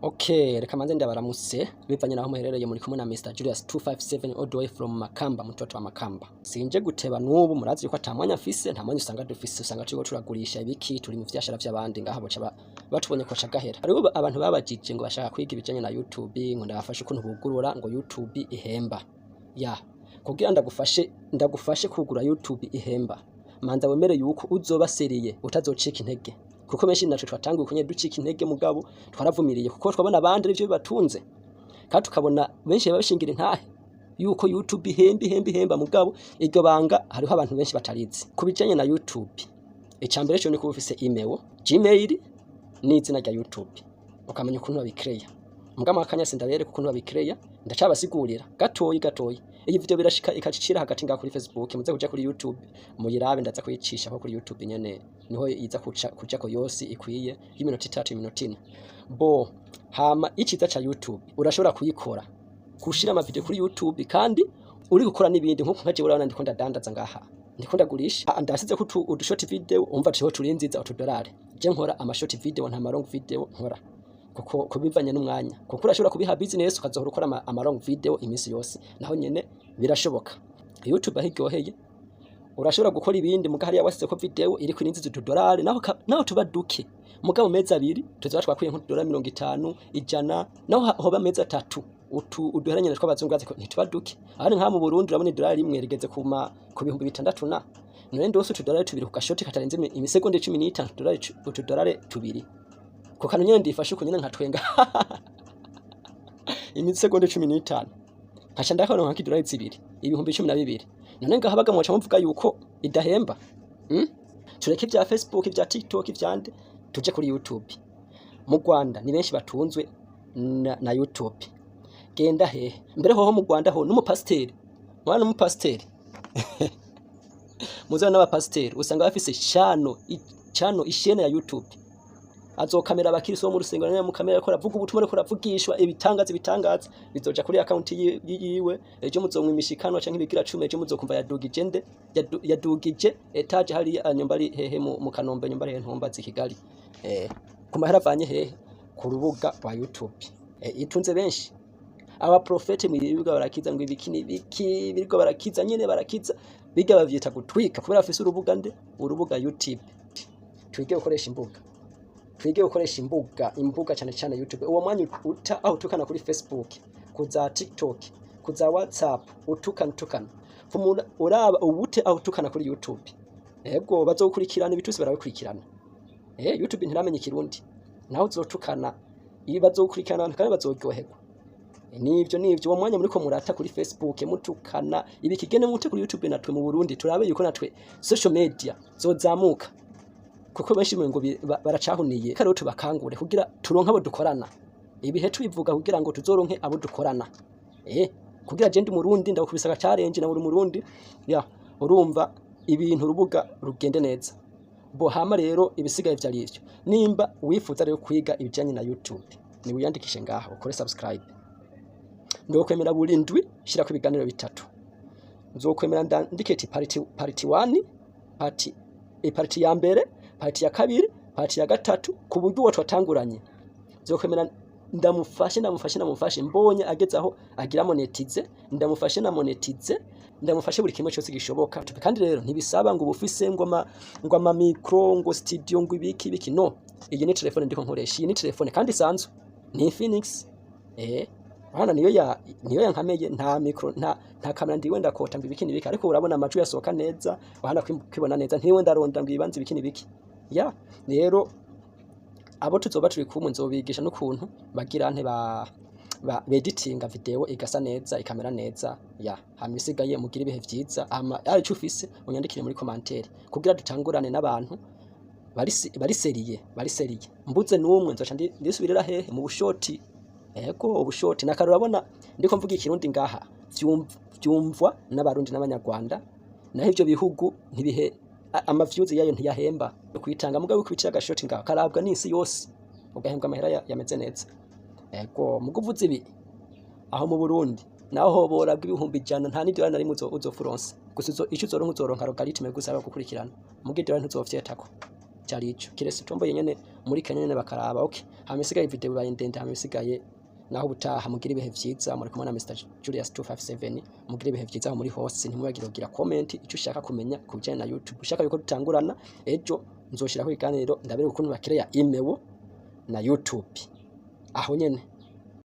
Okay, reka manze ndabaramutse bivanye naho muherereye muri kumwe na Mr Julius 257 all the way from Makamba mtoto wa Makamba. Sinje guteba nubu murazi yuko atamwanya afise nta mwanya usanga dufise usanga turiko turagurisha ibiki turi mu vyashara vy'abandi ngaha boca batubonye ko cagahera. Hariho abantu babajije ngo bashaka kwiga ibijanye na YouTube ngo ndabafashe ukuntu bugurura ngo YouTube ihemba. Ya, kugira ndagufashe kugura YouTube ihemba. Manza wemere yuko uzoba seriye utazocika intege. Kuko benshi naco twatanguye kunye ducika intege mugabo twaravumiriye kuko twabona abandi arivyo bibatunze kandi tukabona benshi babashingira intahe yuko YouTube ihemba mugabo iryo banga hariho abantu benshi batarizi kubijanye na YouTube. Icambere cyo ni kuba ufise email, Gmail n'izina rya YouTube ukamenya ukuntu babikreya. Mugabo akanyase ndabere ukuntu babikreya ndacabasigurira gatoyi. Iyi video birashika ikacicira hagati nga kuri Facebook muze kuja kuri YouTube muyirabe ndaza kuyicisha ko kuri YouTube nyene niho iza kuja ko yose ikwiye y'iminota 3 iminota 4 bo hama iciza ca YouTube urashobora kuyikora kushira ama video kuri YouTube kandi uri gukora nibindi nkuko nkaje urabona ndiko ndadandaza ngaha ndiko ndagurisha ndasize ko udushort video umva cyo turinziza $2 je nkora ama short video nta long video nkora kuko kubivanye n'umwanya kuko urashobora kubiha business ukazohora ukora ama long video imisi yose naho nyene birashoboka. YouTube ahiryoheye urashobora gukora ibindi muga hariya wasize ko video iri kurinziza $2 naho tuba duke muga mu mezi abiri tuzoba twakwiye $50 100 naho hoba mezi 3 uduheranye natwo bazungaze ko ntituba duke ahari nka mu Burundi urabona $1 rimwe rigeze ku bihumbi 6 na none ndose $2 tubiri ku gashoti katarenze imisegonde 15 $2 tubiri kuko nyene ndifashe kunyene nkatwenga imisegonde 15 nkaca ndakabona nka $2 zibiri ibihumbi 12 none ngahabaga mwaca mvuga yuko idahemba tureke vya Facebook vya TikTok vyande tuje kuri YouTube. Mu Rwanda ni benshi batunzwe na YouTube. Genda hehe mbere hoho mu Rwanda ho n'umupasteri mwana umupasteri muzana n'abapasteri usanga bafise chano ishene ya YouTube azokamera abakiriso mu rusengero na mu kamera yakora vuga ubutumwa ko ravugishwa ibitangaza bizoja kuri account yiwe ejo muzomwe imishikano canke ibigira 10 ejo muzokumva yadugije etage hari anyombari hehe mu Kanombe nyombari ntomba z'ikigali ku mahera avanye hehe ku rubuga rwa YouTube itunze benshi aba profete mu bibuga barakiza ngo ibikini biki biriko barakiza nyene barakiza biga bavyita gutwika kubera afise urubuga YouTube twige gukoresha imbuga cyane YouTube. Uwo mwanya uta aho tukana kuri Facebook kuza TikTok kuza WhatsApp utukana fumura uraba ubute aho tukana kuri YouTube ego bazokurikirana ibitusi barabikurikirana YouTube ntiramenye ikirundi naho uzotukana bazokurikirana kandi bazoryoherwa nivyo uwo mwanya muri ko murata kuri Facebook mutukana ibikigene mute kuri YouTube natwe mu Burundi turabe yuko natwe social media zozamuka kuko benshi ngo baracahuniye kare tubakangure kugira turonka abo dukorana ibihe tubivuga kugira ngo tuzoronke abo dukorana kugira je ndi Murundi ndakubisaka challenge na uri Murundi ya urumva ibintu rubuga rugende neza bo hama rero ibisigaye vyari ivyo nimba wifuza rero kwiga ibijanye na YouTube ni wiyandikishe ngaho ukore subscribe ndokwemera burindwi shira ku biganiro bitatu nzokwemera ndandiketi party 1 party ya mbere party ya kabiri party ya gatatu ku buryo uwo twatanguranye zokwemera ndamufashe mbonye ageze aho agira monetize ndamufashe na monetize ndamufashe buri kimwe cyose gishoboka kandi rero ntibisaba ngo ubufise ngo ama micro ngo studio ngo ibiki no iyi ni telefone ndiko nkoresha iyi ni telefone kandi sanzwe ni Infinix bana niyo yankameye nta micro nta kamera ndiwe ndakota ngo ibiki nibiki ariko urabona amajwi yasohoka neza bana kwibona neza ntiwe ndaronda ngo ibanze ibiki nibiki ya rero abo tuzoba turi kumwe nzobigisha n'ukuntu bagira ante editinga video igasa neza ikamera neza ya hamisigaye mugira ibihe vyiza ari cyo ufise unyandikire muri commentaire kugira dutangurane n'abantu bari seriye mbuze n'umwe nzoca ndisubirira hehe mu bushoti ubushoti nakarura abona ndiko mvuga ikirundi ngaha vyumvwa n'abarundi n'abanyarwanda naho ivyo bihugu ntibihe amaviews yayo ntiyahemba kwitanga mugabo kwicira agashoti ngaho karabwa n'isi yose ugahembwa amahera yameze neza muguvuze ibi aho mu Burundi naho hobora bw'ibihumbi 100 nta n'idyo na rimwe uzofuronse gusa ico uzoronka uzoronka logaritme gusa gukurikirana mugidyo ntuzofyetako cyari ico kirese tomboye nyene muri Kenya nyene bakaraba okay hamisigaye video baye ndende hamisigaye naho butaha mugira ibihe vyiza muri kumwe na Mr Julius 257 mugira ibihe vyiza aho muri hose ntimwibagire kugira comment icyo ushaka kumenya kubijanye na YouTube ushaka yuko dutangurana ejo nzoshiraho iganiro ndabere ukuntu bakireya email na YouTube aho nyene